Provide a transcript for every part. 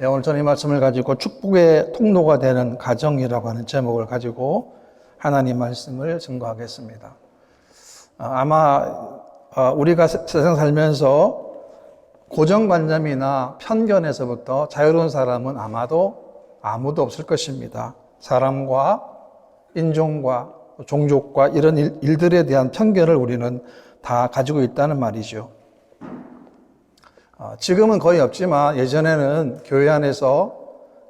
네, 오늘 저는 이 말씀을 가지고 축복의 통로가 되는 가정이라고 하는 제목을 가지고 하나님 말씀을 증거하겠습니다. 아마 우리가 세상 살면서 고정관념이나 편견에서부터 자유로운 사람은 아무도 없을 것입니다. 사람과 인종과 종족과 이런 일들에 대한 편견을 우리는 다 가지고 있다는 말이죠. 지금은 거의 없지만 예전에는 교회 안에서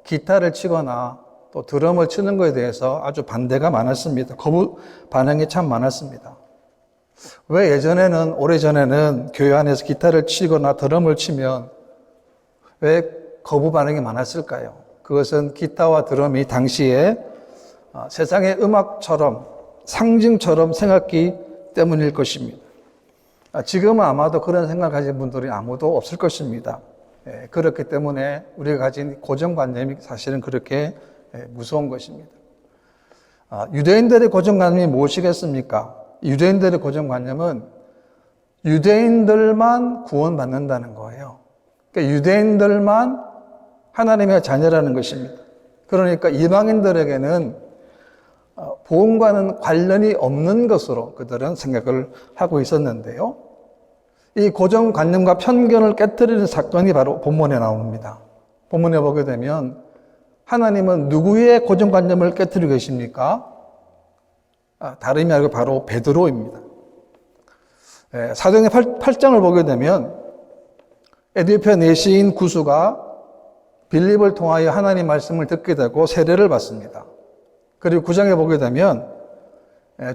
기타를 치거나 또 드럼을 치는 것에 대해서 아주 반대가 많았습니다. 거부 반응이 참 많았습니다. 왜 예전에는, 오래전에는 교회 안에서 기타를 치거나 드럼을 치면 왜 거부 반응이 많았을까요? 그것은 기타와 드럼이 당시에 세상의 음악처럼 상징처럼 생각했기 때문일 것입니다. 지금은 아마도 그런 생각을 가진 분들이 아무도 없을 것입니다. 그렇기 때문에 우리가 가진 고정관념이 사실은 그렇게 무서운 것입니다. 유대인들의 고정관념이 무엇이겠습니까? 유대인들의 고정관념은 유대인들만 구원받는다는 거예요. 그러니까 유대인들만 하나님의 자녀라는 것입니다. 그러니까 이방인들에게는 복음과는 관련이 없는 것으로 그들은 생각을 하고 있었는데요. 이 고정관념과 편견을 깨뜨리는 사건이 바로 본문에 나옵니다. 본문에 보게 되면 하나님은 누구의 고정관념을 깨뜨리고 계십니까? 다름이 아니고 바로 베드로입니다. 사도행전 8장을 보게 되면 에디오피아 내시인 구수가 빌립을 통하여 하나님 말씀을 듣게 되고 세례를 받습니다. 그리고 9장에 보게 되면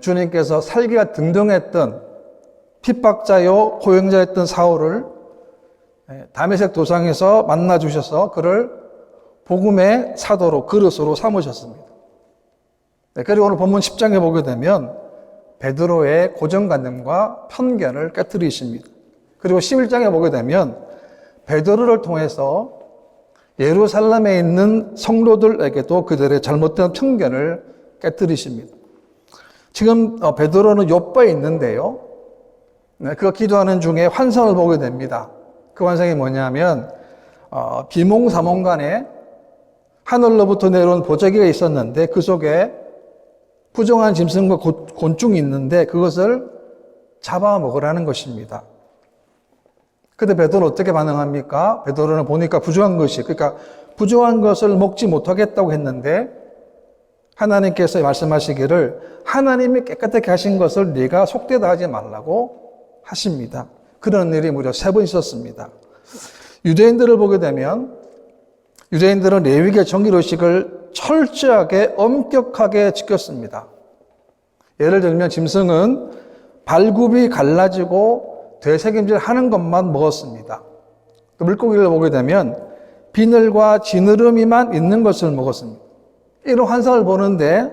주님께서 살기가 등등했던 핍박자요 고용자였던 사울을 다메섹 도상에서 만나 주셔서 그를 복음의 사도로 그릇으로 삼으셨습니다. 그리고 오늘 본문 10장에 보게 되면 베드로의 고정관념과 편견을 깨뜨리십니다. 그리고 11장에 보게 되면 베드로를 통해서 예루살렘에 있는 성도들에게도 그들의 잘못된 편견을 깨뜨리십니다. 지금 베드로는 요바에 있는데요. 그가 기도하는 중에 환상을 보게 됩니다. 그 환상이 뭐냐면 비몽사몽간에 하늘로부터 내려온 보자기가 있었는데 그 속에 부정한 짐승과 곤충이 있는데 그것을 잡아먹으라는 것입니다. 근데 베드로는 어떻게 반응합니까? 베드로는 보니까 부정한 것을 먹지 못하겠다고 했는데 하나님께서 말씀하시기를 하나님이 깨끗하게 하신 것을 네가 속되다 하지 말라고 하십니다. 그런 일이 무려 3번 있었습니다. 유대인들을 보게 되면 유대인들은 레위기의 정기의식을 철저하게 엄격하게 지켰습니다. 예를 들면 짐승은 발굽이 갈라지고 되새김질 하는 것만 먹었습니다. 또 물고기를 보게 되면 비늘과 지느러미만 있는 것을 먹었습니다. 이런 환상을 보는데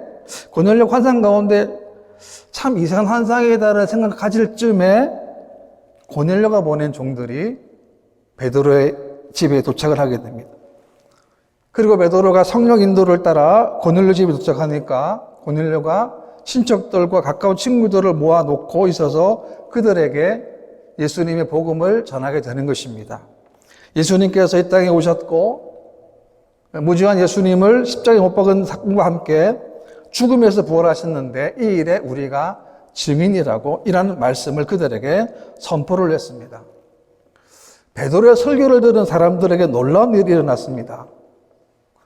고넬료 환상 가운데 참 이상한 환상이다라는 생각을 가질 쯤에 고넬료가 보낸 종들이 베드로의 집에 도착을 하게 됩니다. 그리고 베드로가 성령 인도를 따라 고넬료 집에 도착하니까 고넬료가 친척들과 가까운 친구들을 모아놓고 있어서 그들에게 예수님의 복음을 전하게 되는 것입니다. 예수님께서 이 땅에 오셨고 무지한 예수님을 십자가에 못 박은 사건과 함께 죽음에서 부활하셨는데 이 일에 우리가 증인이라고 이라는 말씀을 그들에게 선포를 했습니다. 베드로의 설교를 들은 사람들에게 놀라운 일이 일어났습니다.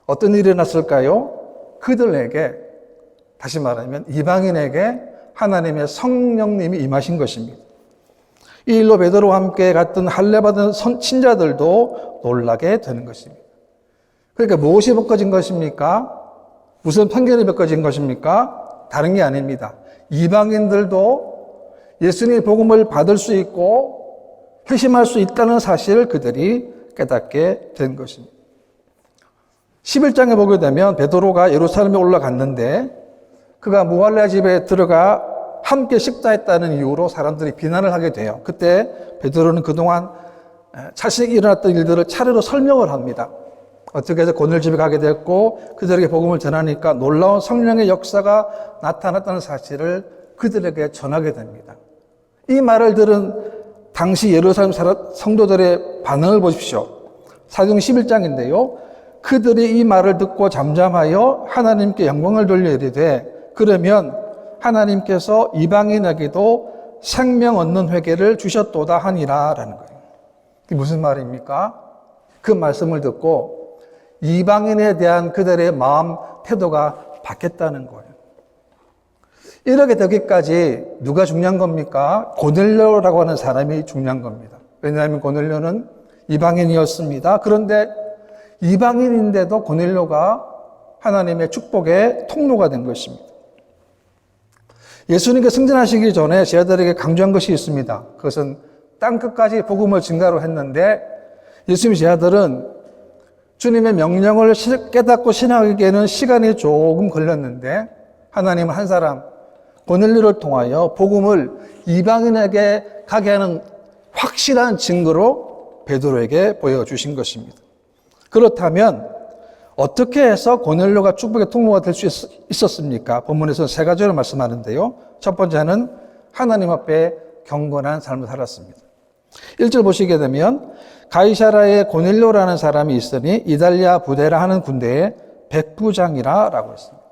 어떤 일이 일어났을까요? 그들에게, 다시 말하면 이방인에게 하나님의 성령님이 임하신 것입니다. 이 일로 베드로와 함께 갔던 할례받은 친자들도 놀라게 되는 것입니다. 그러니까 무엇이 벗겨진 것입니까? 무슨 편견이 벗겨진 것입니까? 다른 게 아닙니다. 이방인들도 예수님의 복음을 받을 수 있고 회심할 수 있다는 사실을 그들이 깨닫게 된 것입니다. 11장에 보게 되면 베드로가 예루살렘에 올라갔는데 그가 무할레 집에 들어가 함께 식사했다는 이유로 사람들이 비난을 하게 돼요. 그때 베드로는 그동안 자신이 일어났던 일들을 차례로 설명을 합니다. 어떻게 해서 고넬 집에 가게 됐고 그들에게 복음을 전하니까 놀라운 성령의 역사가 나타났다는 사실을 그들에게 전하게 됩니다. 이 말을 들은 당시 예루살렘 성도들의 반응을 보십시오. 사도행 11장인데요. 그들이 이 말을 듣고 잠잠하여 하나님께 영광을 돌려 이르되 그러면 하나님께서 이방인에게도 생명 얻는 회개를 주셨도다 하니라 라는 거예요. 이게 무슨 말입니까? 그 말씀을 듣고 이방인에 대한 그들의 마음 태도가 바뀌었다는 거예요. 이렇게 되기까지 누가 중요한 겁니까? 고넬료라고 하는 사람이 중요한 겁니다. 왜냐하면 고넬료는 이방인이었습니다. 그런데 이방인인데도 고넬료가 하나님의 축복의 통로가 된 것입니다. 예수님께 승진하시기 전에 제자들에게 강조한 것이 있습니다. 그것은 땅끝까지 복음을 증가로 했는데 예수님의 제자들은 주님의 명령을 깨닫고 신앙하기에는 시간이 조금 걸렸는데 하나님은 한 사람 고넬료를 통하여 복음을 이방인에게 가게 하는 확실한 증거로 베드로에게 보여주신 것입니다. 그렇다면 어떻게 해서 고넬료가 축복의 통로가 될 수 있었습니까? 본문에서는 세 가지로 말씀하는데요. 첫 번째는 하나님 앞에 경건한 삶을 살았습니다. 1절 보시게 되면 가이사라에 고넬료라는 사람이 있으니 이달리아 부대라 하는 군대의 백부장이라 라고 했습니다.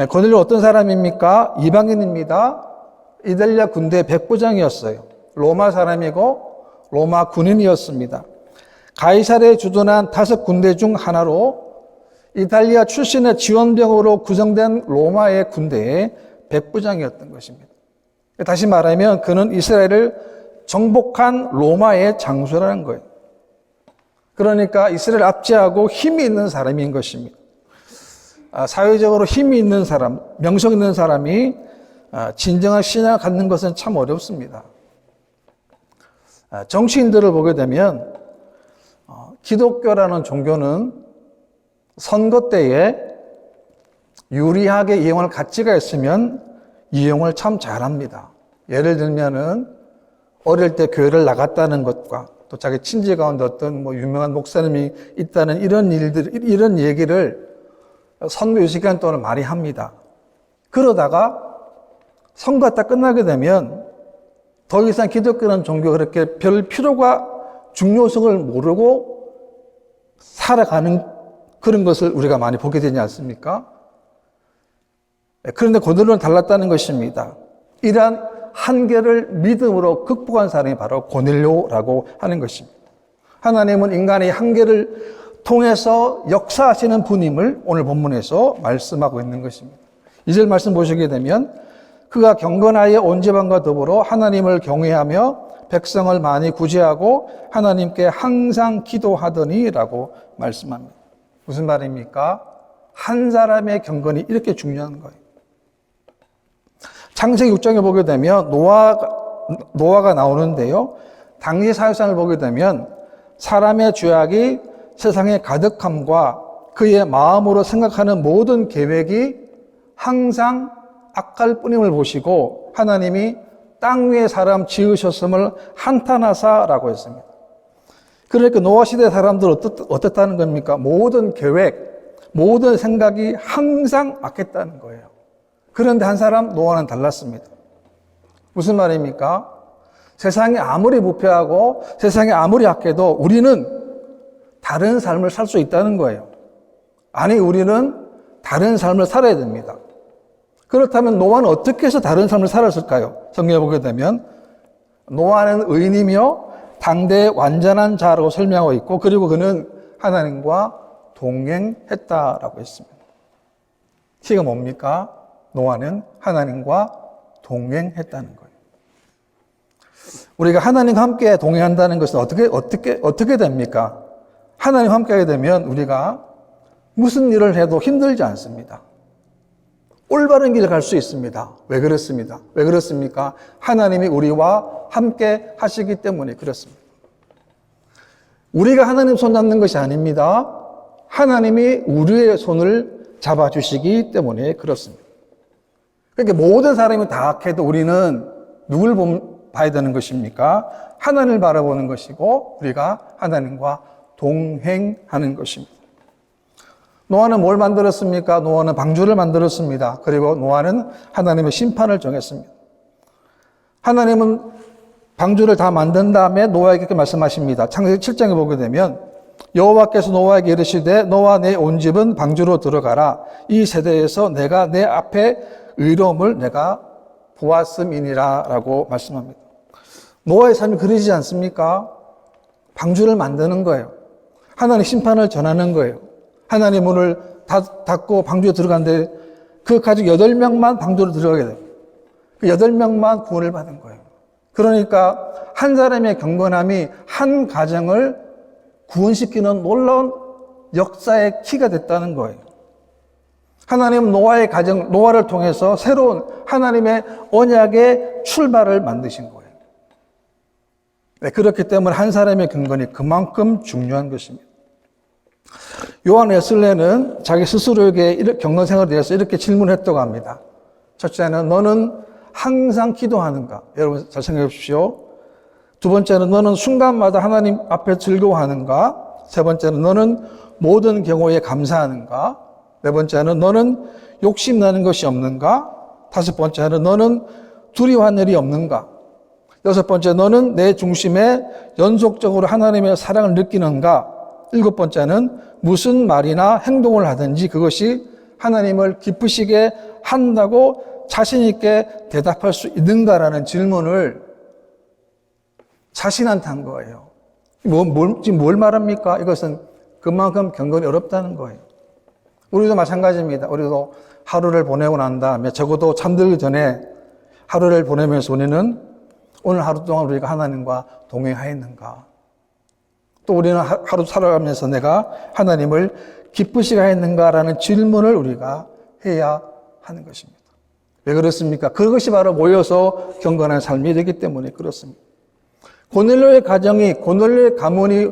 고넬료 어떤 사람입니까? 이방인입니다. 이달리아 군대 백부장이었어요. 로마 사람이고 로마 군인이었습니다. 가이사랴에 주둔한 5군대 중 하나로 이탈리아 출신의 지원병으로 구성된 로마의 군대의 백부장이었던 것입니다. 다시 말하면 그는 이스라엘을 정복한 로마의 장수라는 거예요. 그러니까 이스라엘을 압제하고 힘이 있는 사람인 것입니다. 사회적으로 힘이 있는 사람, 명성 있는 사람이 진정한 신앙을 갖는 것은 참 어렵습니다. 정치인들을 보게 되면 기독교라는 종교는 선거 때에 유리하게 이용할 가치가 있으면 이용을 참 잘합니다. 예를 들면은 어릴 때 교회를 나갔다는 것과 또 자기 친지 가운데 어떤 유명한 목사님이 있다는 이런 얘기를 선거 유시기간 동안 많이 합니다. 그러다가 선거가 딱 끝나게 되면 더 이상 기독교라는 종교가 그렇게 별 필요가 중요성을 모르고 살아가는 그런 것을 우리가 많이 보게 되지 않습니까? 그런데 고넬료는 달랐다는 것입니다. 이러한 한계를 믿음으로 극복한 사람이 바로 고넬료라고 하는 것입니다. 하나님은 인간의 한계를 통해서 역사하시는 분임을 오늘 본문에서 말씀하고 있는 것입니다. 2절 말씀 보시게 되면 그가 경건하여 온 지방과 더불어 하나님을 경외하며 백성을 많이 구제하고 하나님께 항상 기도하더니 라고 말씀합니다. 무슨 말입니까? 한 사람의 경건이 이렇게 중요한 거예요. 창세기 6장에 보게 되면 노아가 나오는데요. 당시 사회상을 보게 되면 사람의 죄악이 세상에 가득함과 그의 마음으로 생각하는 모든 계획이 항상 악할 뿐임을 보시고 하나님이 땅 위에 사람 지으셨음을 한탄하사라고 했습니다. 그러니까 노아 시대 사람들 어땠다는 겁니까? 모든 계획, 모든 생각이 항상 악했다는 거예요. 그런데 한 사람 노아는 달랐습니다. 무슨 말입니까? 세상이 아무리 부패하고 세상이 아무리 악해도 우리는 다른 삶을 살 수 있다는 거예요. 아니, 우리는 다른 삶을 살아야 됩니다. 그렇다면 노아는 어떻게 해서 다른 삶을 살았을까요? 성경에 보게 되면 노아는 의인이며 당대의 완전한 자라고 설명하고 있고 그리고 그는 하나님과 동행했다라고 했습니다. 키가 뭡니까? 노아는 하나님과 동행했다는 거예요. 우리가 하나님과 함께 동행한다는 것은 어떻게 됩니까? 하나님과 함께 하게 되면 우리가 무슨 일을 해도 힘들지 않습니다. 올바른 길을 갈 수 있습니다. 왜 그렇습니까? 하나님이 우리와 함께 하시기 때문에 그렇습니다. 우리가 하나님 손 잡는 것이 아닙니다. 하나님이 우리의 손을 잡아주시기 때문에 그렇습니다. 그러니까 모든 사람이 다 악해도 우리는 누굴 봐야 되는 것입니까? 하나님을 바라보는 것이고 우리가 하나님과 동행하는 것입니다. 노아는 뭘 만들었습니까? 노아는 방주를 만들었습니다. 그리고 노아는 하나님의 심판을 정했습니다. 하나님은 방주를 다 만든 다음에 노아에게 말씀하십니다. 창세기 7장에 보게 되면 여호와께서 노아에게 이르시되 너와 내 온 집은 방주로 들어가라. 이 세대에서 내가 내 앞에 의로움을 내가 보았음이니라 라고 말씀합니다. 노아의 삶이 그러지 않습니까? 방주를 만드는 거예요. 하나님 심판을 전하는 거예요. 하나님 문을 닫고 방주에 들어갔는데 그 가족 8명만 방주로 들어가게 돼요. 그 8명만 구원을 받은 거예요. 그러니까 한 사람의 경건함이 한 가정을 구원시키는 놀라운 역사의 키가 됐다는 거예요. 하나님은 노아의 가정, 노아를 통해서 새로운 하나님의 언약의 출발을 만드신 거예요. 네, 그렇기 때문에 한 사람의 경건이 그만큼 중요한 것입니다. 요한 웨슬레는 자기 스스로에게 경건 생활에 대해서 이렇게 질문했다고 합니다. 첫째는 너는 항상 기도하는가? 여러분 잘 생각해 보십시오. 두 번째는 너는 순간마다 하나님 앞에 즐거워하는가? 세 번째는 너는 모든 경우에 감사하는가? 네 번째는 너는 욕심나는 것이 없는가? 다섯 번째는 너는 두려워한 일이 없는가? 여섯 번째, 너는 내 중심에 연속적으로 하나님의 사랑을 느끼는가? 일곱 번째는 무슨 말이나 행동을 하든지 그것이 하나님을 기쁘시게 한다고 자신 있게 대답할 수 있는가라는 질문을 자신한테 한 거예요. 지금 뭘 말합니까? 이것은 그만큼 경건이 어렵다는 거예요. 우리도 마찬가지입니다. 우리도 하루를 보내고 난 다음에 적어도 잠들기 전에 하루를 보내면서 우리는 오늘 하루 동안 우리가 하나님과 동행하였는가? 또 우리는 하루 살아가면서 내가 하나님을 기쁘시게 했는가라는 질문을 우리가 해야 하는 것입니다. 왜 그렇습니까? 그것이 바로 모여서 경건한 삶이 되기 때문에 그렇습니다. 고넬료의 가정이, 고넬료의 가문이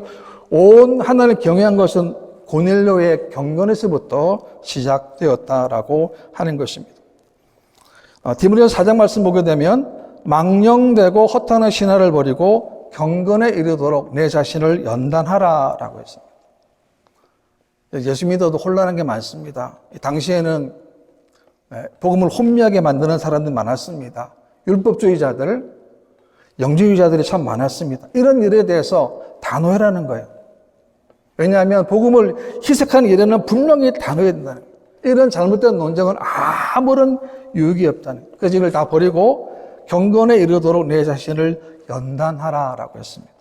온 하나님을 경외한 것은 고넬료의 경건에서부터 시작되었다라고 하는 것입니다. 디모데후서 4장 말씀 보게 되면 망령되고 허탄한 신화를 버리고 경건에 이르도록 내 자신을 연단하라라고 했습니다. 예수 믿어도 혼란한 게 많습니다. 당시에는 복음을 혼미하게 만드는 사람들이 많았습니다. 율법주의자들, 영지주의자들이 참 많았습니다. 이런 일에 대해서 단호해라는 거예요. 왜냐하면 복음을 희석하는 일에는 분명히 단호해야 된다는 거예요. 이런 잘못된 논쟁은 아무런 유익이 없다는 거예요. 그래서 이걸 다 버리고 경건에 이르도록 내 자신을 연단하라라고 했습니다.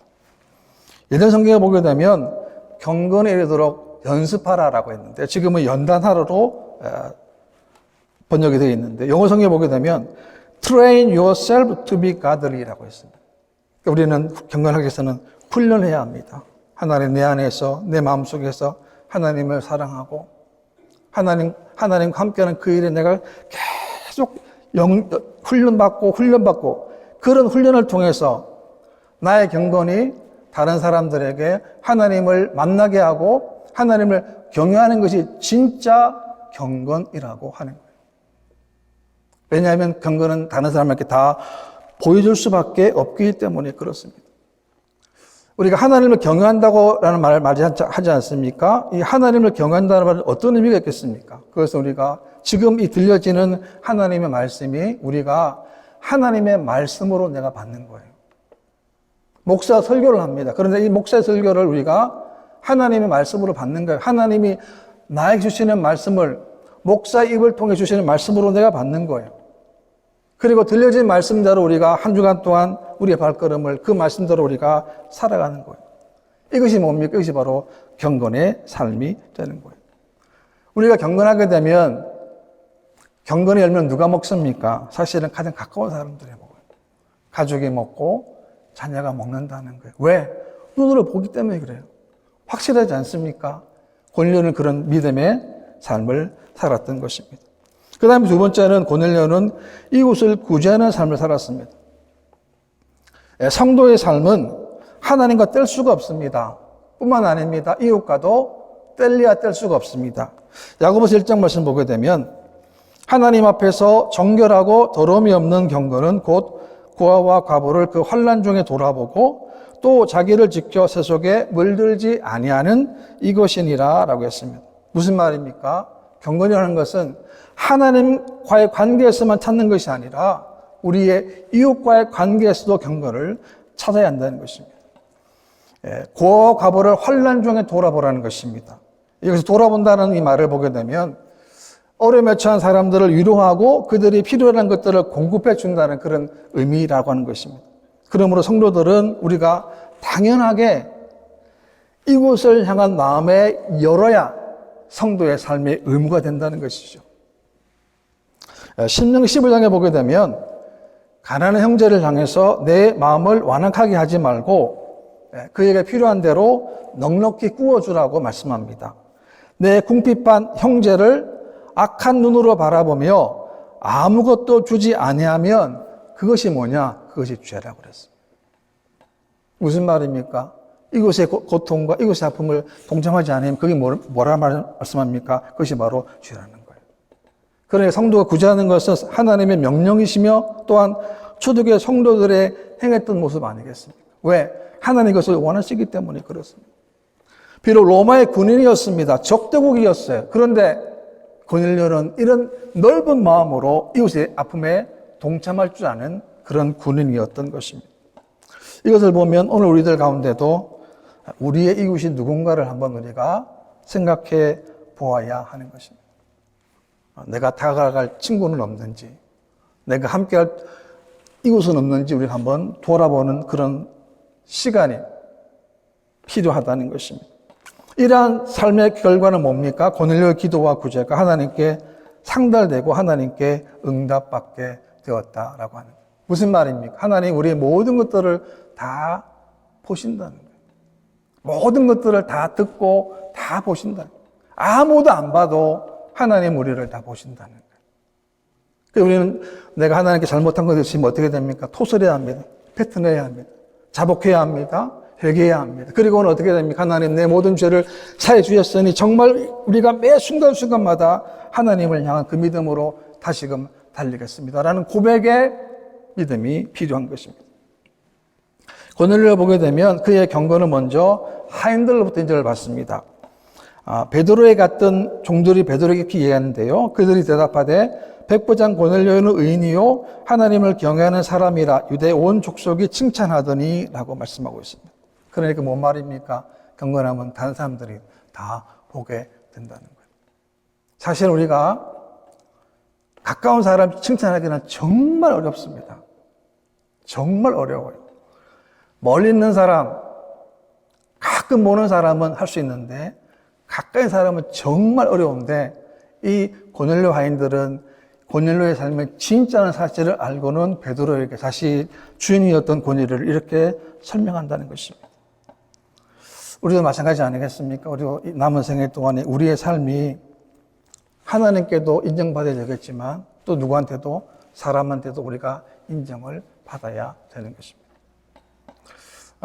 예전 성경에 보게 되면 경건에 이르도록 연습하라라고 했는데 지금은 연단하라로 번역이 되어 있는데 영어 성경에 보게 되면 train yourself to be godly라고 했습니다. 우리는 경건하기 위해서는 훈련해야 합니다. 하나님 내 안에서 내 마음속에서 하나님을 사랑하고 하나님과 함께하는 그 일에 내가 계속 훈련받고 그런 훈련을 통해서 나의 경건이 다른 사람들에게 하나님을 만나게 하고 하나님을 경외하는 것이 진짜 경건이라고 하는 거예요. 왜냐하면 경건은 다른 사람에게 다 보여줄 수밖에 없기 때문에 그렇습니다. 우리가 하나님을 경외한다고라는 말을 하지 않습니까? 이 하나님을 경외한다는 말은 어떤 의미가 있겠습니까? 그래서 우리가 지금 이 들려지는 하나님의 말씀이 우리가 하나님의 말씀으로 내가 받는 거예요. 목사 설교를 합니다. 그런데 이 목사 설교를 우리가 하나님의 말씀으로 받는 거예요. 하나님이 나에게 주시는 말씀을 목사 입을 통해 주시는 말씀으로 내가 받는 거예요. 그리고 들려진 말씀대로 우리가 한 주간 동안 우리의 발걸음을 그 말씀대로 우리가 살아가는 거예요. 이것이 뭡니까? 이것이 바로 경건의 삶이 되는 거예요. 우리가 경건하게 되면 경건의 열매는 누가 먹습니까? 사실은 가장 가까운 사람들이 먹어요. 가족이 먹고 자녀가 먹는다는 거예요. 왜? 눈으로 보기 때문에 그래요. 확실하지 않습니까? 고넬료는 그런 믿음의 삶을 살았던 것입니다. 그 다음에 두 번째는 고넬료는 이웃을 구제하는 삶을 살았습니다. 성도의 삶은 하나님과 뗄 수가 없습니다. 뿐만 아닙니다. 이웃과도 뗄래야 뗄 수가 없습니다. 야고보서 1장 말씀 보게 되면 하나님 앞에서 정결하고 더러움이 없는 경건은 곧 고아와 과부를 그 환난 중에 돌아보고 또 자기를 지켜 세속에 물들지 아니하는 이것이니라 라고 했습니다. 무슨 말입니까? 경건이라는 것은 하나님과의 관계에서만 찾는 것이 아니라 우리의 이웃과의 관계에서도 경건을 찾아야 한다는 것입니다. 고아와 과부를 환난 중에 돌아보라는 것입니다. 여기서 돌아본다는 이 말을 보게 되면 어려움에 처한 사람들을 위로하고 그들이 필요한 것들을 공급해 준다는 그런 의미라고 하는 것입니다. 그러므로 성도들은 우리가 당연하게 이곳을 향한 마음에 열어야 성도의 삶의 의무가 된다는 것이죠. 신명기 15장에 보게 되면 가난한 형제를 향해서 내 마음을 완악하게 하지 말고 그에게 필요한 대로 넉넉히 구워주라고 말씀합니다. 내 궁핍한 형제를 악한 눈으로 바라보며 아무것도 주지 아니하면 그것이 뭐냐? 그것이 죄라고 그랬습니다. 무슨 말입니까? 이곳의 고통과 이곳의 아픔을 동참하지 않으면 그게 뭐라 말씀합니까? 그것이 바로 죄라는 거예요. 그러니 성도가 구제하는 것은 하나님의 명령이시며 또한 초대교회 성도들의 행했던 모습 아니겠습니까? 왜? 하나님 그것을 원하시기 때문에 그렇습니다. 비록 로마의 군인이었습니다. 적대국이었어요. 그런데 고넬료는 이런 넓은 마음으로 이웃의 아픔에 동참할 줄 아는 그런 군인이었던 것입니다. 이것을 보면 오늘 우리들 가운데도 우리의 이웃이 누군가를 한번 우리가 생각해 보아야 하는 것입니다. 내가 다가갈 친구는 없는지, 내가 함께할 이웃은 없는지 우리가 한번 돌아보는 그런 시간이 필요하다는 것입니다. 이러한 삶의 결과는 뭡니까? 고넬료의 기도와 구제가 하나님께 상달되고 하나님께 응답받게 되었다라고 하는 거예요. 무슨 말입니까? 하나님 우리의 모든 것들을 다 보신다는 거예요. 모든 것들을 다 듣고 다 보신다는 거예요. 아무도 안 봐도 하나님 우리를 다 보신다는 거예요. 그래서 우리는 내가 하나님께 잘못한 것을 있으면 어떻게 됩니까? 토설해야 합니다. 패턴해야 합니다. 자복해야 합니다. 회개해야 합니다. 그리고는 어떻게 됩니까? 하나님 내 모든 죄를 사해 주셨으니 정말 우리가 매 순간순간마다 하나님을 향한 그 믿음으로 다시금 달리겠습니다. 라는 고백의 믿음이 필요한 것입니다. 고넬료를 보게 되면 그의 경고는 먼저 하인들로부터 인정을 받습니다. 베드로에 갔던 종들이 베드로에게 이렇게 얘기하는데요. 그들이 대답하되 백부장 고넬료는 의인이요 하나님을 경외하는 사람이라 유대 온 족속이 칭찬하더니 라고 말씀하고 있습니다. 그러니까 뭔 말입니까? 경건하면 다른 사람들이 다 보게 된다는 거예요. 사실 우리가 가까운 사람 칭찬하기는 정말 어렵습니다. 정말 어려워요. 멀리 있는 사람, 가끔 보는 사람은 할 수 있는데 가까이 사람은 정말 어려운데 이 고넬료 하인들은 고넬료의 삶의 진짜는 사실을 알고는 베드로에게 다시 주인이었던 고넬료를 이렇게 설명한다는 것입니다. 우리도 마찬가지 아니겠습니까? 우리도 남은 생애 동안에 우리의 삶이 하나님께도 인정받아야 되겠지만 또 누구한테도 사람한테도 우리가 인정을 받아야 되는 것입니다.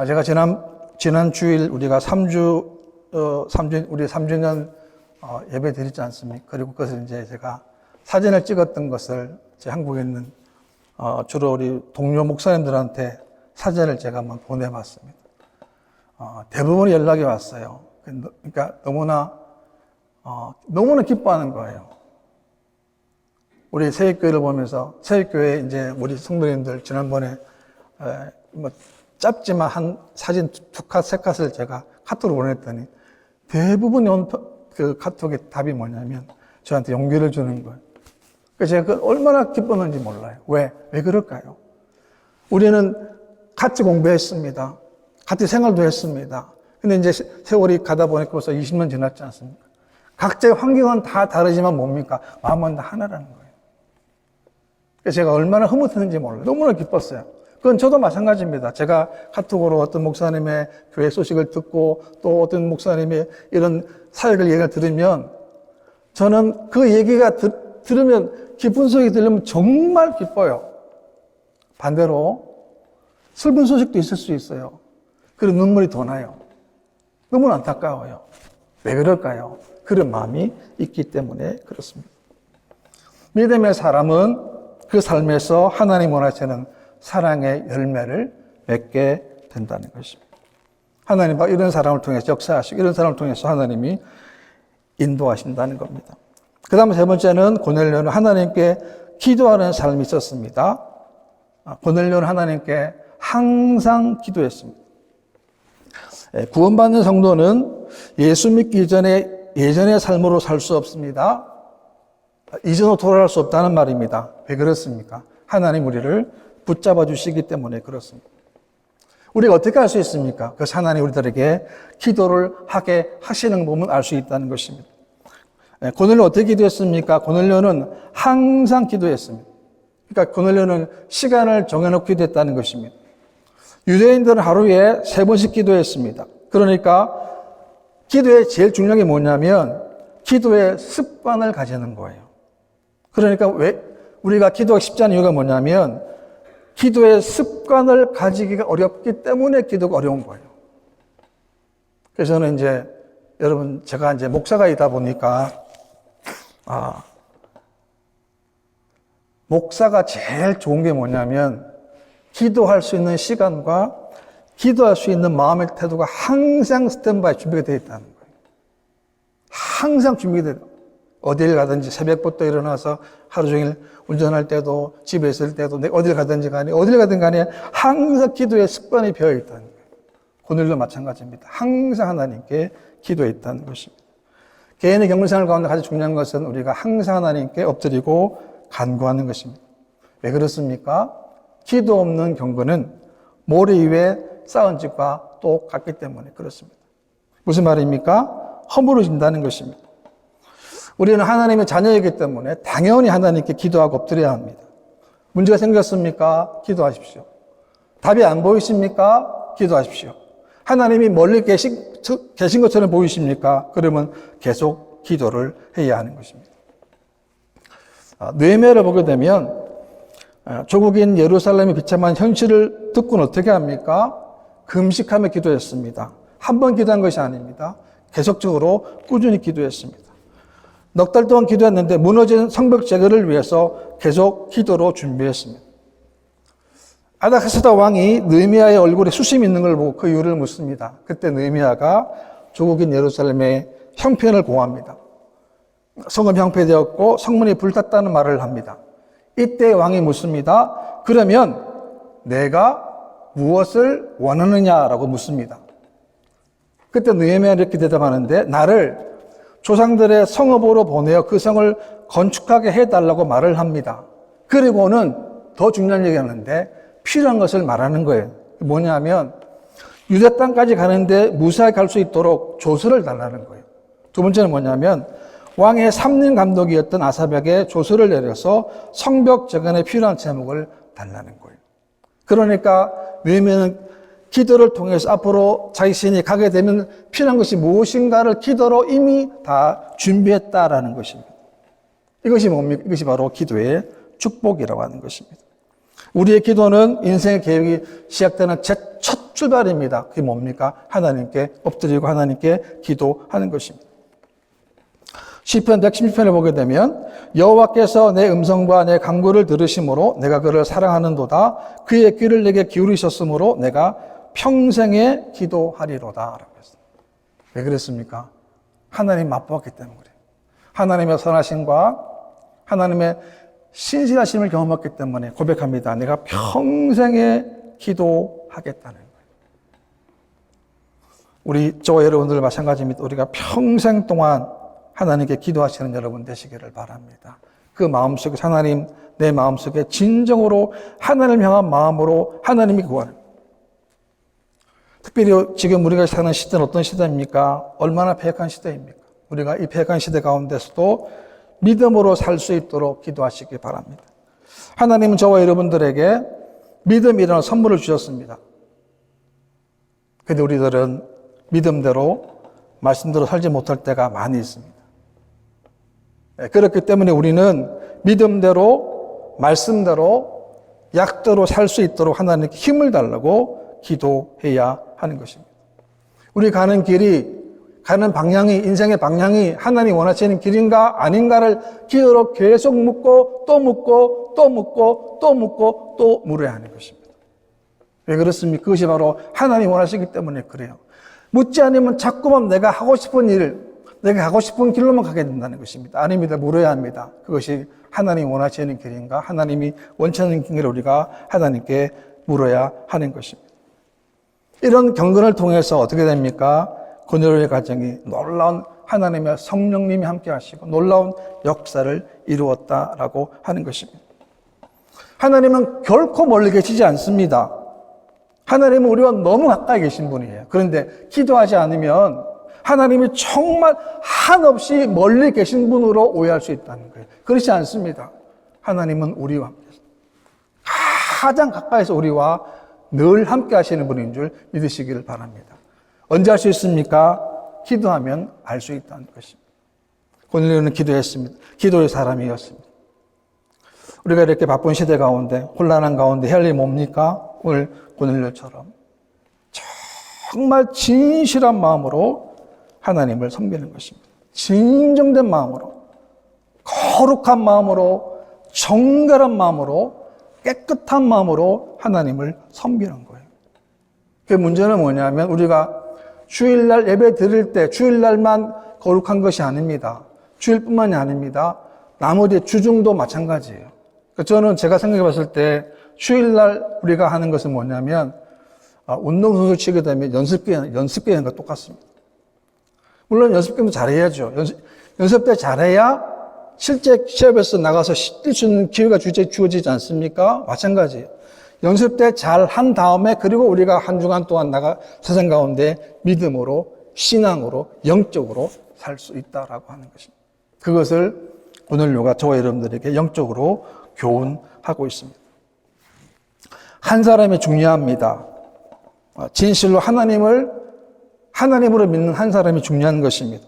제가 지난 주일 우리가 3주년 예배 드리지 않습니까? 그리고 그것을 이제 제가 사진을 찍었던 것을 제 한국에 있는 주로 우리 동료 목사님들한테 사진을 제가 한번 보내봤습니다. 대부분 연락이 왔어요. 그러니까 너무나 기뻐하는 거예요. 우리 세익교회를 보면서 세익교회 이제 우리 성도님들 지난번에 뭐 짧지만 한 사진 두 컷, 세 컷을 제가 카톡으로 보냈더니 대부분 그 카톡의 답이 뭐냐면 저한테 용기를 주는 거예요. 그래서 제가 얼마나 기뻤는지 몰라요. 왜 그럴까요? 우리는 같이 공부했습니다. 같이 생활도 했습니다. 근데 이제 세월이 가다 보니까 벌써 20년 지났지 않습니까? 각자의 환경은 다 다르지만 뭡니까? 마음은 다 하나라는 거예요. 그래서 제가 얼마나 흐뭇했는지 몰라요. 너무나 기뻤어요. 그건 저도 마찬가지입니다. 제가 카톡으로 어떤 목사님의 교회 소식을 듣고 또 어떤 목사님의 이런 사역을 얘기를 들으면 저는 그 얘기가 들으면 기쁜 소식이 들으면 정말 기뻐요. 반대로 슬픈 소식도 있을 수 있어요. 그런 눈물이 더 나요. 너무 안타까워요. 왜 그럴까요? 그런 마음이 있기 때문에 그렇습니다. 믿음의 사람은 그 삶에서 하나님 원하시는 사랑의 열매를 맺게 된다는 것입니다. 하나님 이런 사람을 통해서 역사하시고 이런 사람을 통해서 하나님이 인도하신다는 겁니다. 그 다음 세 번째는 고넬료는 하나님께 기도하는 삶이 있었습니다. 고넬료는 하나님께 항상 기도했습니다. 구원받는 성도는 예수 믿기 전에 예전의 삶으로 살 수 없습니다. 이전으로 돌아갈 수 없다는 말입니다. 왜 그렇습니까? 하나님 우리를 붙잡아 주시기 때문에 그렇습니다. 우리가 어떻게 할 수 있습니까? 그래서 하나님 우리들에게 기도를 하게 하시는 법은 알 수 있다는 것입니다. 고넬료 어떻게 기도했습니까? 고넬료는 항상 기도했습니다. 그러니까 고넬료는 시간을 정해놓고 기도했다는 것입니다. 유대인들은 하루에 3번씩 기도했습니다. 그러니까 기도의 제일 중요한 게 뭐냐면 기도의 습관을 가지는 거예요. 그러니까 왜 우리가 기도가 쉽지 않은 이유가 뭐냐면 기도의 습관을 가지기가 어렵기 때문에 기도가 어려운 거예요. 그래서 저는 이제 여러분 제가 이제 목사가이다 보니까 목사가 제일 좋은 게 뭐냐면 기도할 수 있는 시간과 기도할 수 있는 마음의 태도가 항상 스탠바이 준비가 되어 있다는 거예요. 항상 준비되어 있다. 어딜 가든지 새벽부터 일어나서 하루 종일 운전할 때도 집에 있을 때도 어딜 가든지 간에 어딜 가든 간에 항상 기도의 습관이 배어 있다는 거예요. 고넬료도 마찬가지입니다. 항상 하나님께 기도해 있다는 것입니다. 개인의 경륜생활 가운데 가장 중요한 것은 우리가 항상 하나님께 엎드리고 간구하는 것입니다. 왜 그렇습니까? 기도 없는 경건은 모래 위에 쌓은 집과 똑같기 때문에 그렇습니다. 무슨 말입니까? 허물어진다는 것입니다. 우리는 하나님의 자녀이기 때문에 당연히 하나님께 기도하고 엎드려야 합니다. 문제가 생겼습니까? 기도하십시오. 답이 안 보이십니까? 기도하십시오. 하나님이 멀리 계신 것처럼 보이십니까? 그러면 계속 기도를 해야 하는 것입니다. 느헤미야를 보게 되면 조국인 예루살렘이 비참한 현실을 듣고는 어떻게 합니까? 금식하며 기도했습니다. 한 번 기도한 것이 아닙니다. 계속적으로 꾸준히 기도했습니다. 넉 달 동안 기도했는데 무너진 성벽 재건을 위해서 계속 기도로 준비했습니다. 아닥사스다 왕이 느헤미야의 얼굴에 수심이 있는 걸 보고 그 이유를 묻습니다. 그때 느헤미야가 조국인 예루살렘의 형편을 고합니다. 성은 형폐되었고 성문이 불탔다는 말을 합니다. 이때 왕이 묻습니다. 그러면 내가 무엇을 원하느냐라고 묻습니다. 그때 느헤미야는 이렇게 대답하는데 나를 조상들의 성읍으로 보내어 그 성을 건축하게 해달라고 말을 합니다. 그리고는 더 중요한 얘기를 하는데 필요한 것을 말하는 거예요. 뭐냐면 유대 땅까지 가는데 무사히 갈 수 있도록 조서를 달라는 거예요. 두 번째는 뭐냐면 왕의 3년 감독이었던 아사백에 조서를 내려서 성벽 재건에 필요한 제목을 달라는 거예요. 그러니까 느헤미야는 기도를 통해서 앞으로 자신이 가게 되면 필요한 것이 무엇인가를 기도로 이미 다 준비했다라는 것입니다. 이것이 뭡니까? 이것이 바로 기도의 축복이라고 하는 것입니다. 우리의 기도는 인생의 계획이 시작되는 첫 출발입니다. 그게 뭡니까? 하나님께 엎드리고 하나님께 기도하는 것입니다. 시편 116편을 보게 되면 여호와께서 내 음성과 내 간구를 들으심으로 내가 그를 사랑하는도다. 그의 귀를 내게 기울이셨으므로 내가 평생에 기도하리로다 라고 했습니다. 왜 그랬습니까? 하나님 맛보았기 때문에 그래요. 하나님의 선하심과 하나님의 신실하심을 경험했기 때문에 고백합니다. 내가 평생에 기도하겠다는 거예요. 저와 여러분들 마찬가지입니다. 우리가 평생 동안 하나님께 기도하시는 여러분 되시기를 바랍니다. 그 마음속에 하나님, 내 마음속에 진정으로 하나님을 향한 마음으로 하나님이 구하는 특별히 지금 우리가 사는 시대는 어떤 시대입니까? 얼마나 패역한 시대입니까? 우리가 이 패역한 시대 가운데서도 믿음으로 살 수 있도록 기도하시기 바랍니다. 하나님은 저와 여러분들에게 믿음이라는 선물을 주셨습니다. 그런데 우리들은 믿음대로 말씀대로 살지 못할 때가 많이 있습니다. 그렇기 때문에 우리는 믿음대로 말씀대로 약대로 살 수 있도록 하나님께 힘을 달라고 기도해야 하는 것입니다. 우리 가는 길이, 가는 방향이, 인생의 방향이 하나님이 원하시는 길인가 아닌가를 기도로 계속 묻고 또 묻고 또 묻고 또 묻고 또 물어야 하는 것입니다. 왜 그렇습니까? 그것이 바로 하나님이 원하시기 때문에 그래요. 묻지 않으면 자꾸만 내가 하고 싶은 일, 내가 가고 싶은 길로만 가게 된다는 것입니다. 아닙니다. 물어야 합니다. 그것이 하나님이 원하시는 길인가? 하나님이 원치 않는 길을 우리가 하나님께 물어야 하는 것입니다. 이런 경건을 통해서 어떻게 됩니까? 고넬료의 가정이 놀라운 하나님의 성령님이 함께 하시고 놀라운 역사를 이루었다라고 하는 것입니다. 하나님은 결코 멀리 계시지 않습니다. 하나님은 우리와 너무 가까이 계신 분이에요. 그런데 기도하지 않으면 하나님이 정말 한없이 멀리 계신 분으로 오해할 수 있다는 거예요. 그렇지 않습니다. 하나님은 우리와 함께 가장 가까이서 우리와 늘 함께 하시는 분인 줄 믿으시기를 바랍니다. 언제 할 수 있습니까? 기도하면 알 수 있다는 것입니다. 고넬료는 기도했습니다. 기도의 사람이었습니다. 우리가 이렇게 바쁜 시대 가운데 혼란한 가운데 해야 할 일이 뭡니까? 오늘 고넬료처럼 정말 진실한 마음으로 하나님을 섬기는 것입니다. 진정된 마음으로, 거룩한 마음으로, 정결한 마음으로, 깨끗한 마음으로 하나님을 섬기는 거예요. 그 문제는 뭐냐면 우리가 주일날 예배 드릴 때 주일날만 거룩한 것이 아닙니다. 주일뿐만이 아닙니다. 나머지 주중도 마찬가지예요. 저는 제가 생각해 봤을 때 주일날 우리가 하는 것은 뭐냐면 운동선수 치게 되면 연습계는 것 똑같습니다. 물론 연습계도 잘해야죠. 연습 때 잘해야 실제 시합에서 나가서 뛸 수 있는 기회가 주어지지 않습니까? 마찬가지예요. 연습 때 잘 한 다음에 그리고 우리가 한 주간 동안 세상 가운데 믿음으로, 신앙으로, 영적으로 살 수 있다라고 하는 것입니다. 그것을 고넬료가 저와 여러분들에게 영적으로 교훈하고 있습니다. 한 사람이 중요합니다. 진실로 하나님으로 믿는 한 사람이 중요한 것입니다.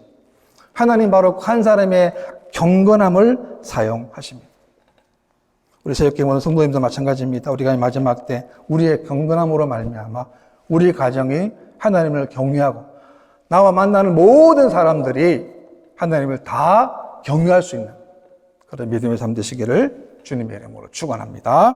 하나님 바로 한 사람의 경건함을 사용하십니다. 우리 새벽기도하는 성도님도 마찬가지입니다. 우리가 마지막 때 우리의 경건함으로 말미암아 우리 가정이 하나님을 경외하고 나와 만나는 모든 사람들이 하나님을 다 경외할 수 있는 그런 믿음의 삶 되시기를 주님의 이름으로 축원합니다.